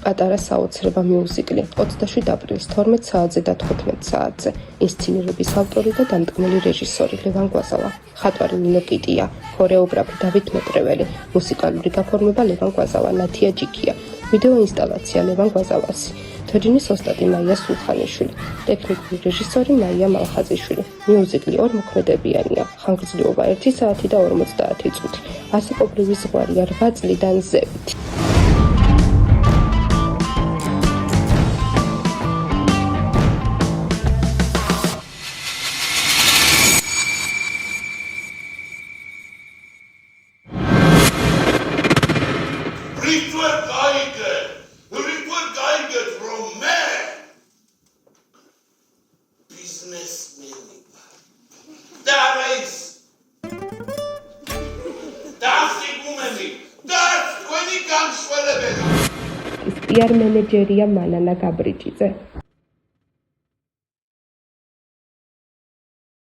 პატარა საოცრება მიუზიკლი 27 აპრილის 12 საათზე და 15 საათზე. ინსცენირების ავტორი და დამდგმელი რეჟისორი ლევან კვაზავა. ხატვარი ნინო კიტია, ქორეოგრაფი დავით მეტრეველი, მუსიკალური გაფორმება ლევან კვაზავა, ნათია ჯიქია, ვიდეო ინსტალაცია ლევან კვაზავასი, თოჯინის ოსტატი მაია სულხანიშვილი, ტექნიკური რეჟისორი მაია მალხაზიშვილი. მიუზიკლი 2 მოქმედებიანია, ხანგრძლივობა 1 საათი და 50 წუთი. ასაკობრივი ზღვარია 8 წლიდან ზევით. PR მენეჯერია მანანა გაბრიჭიძე.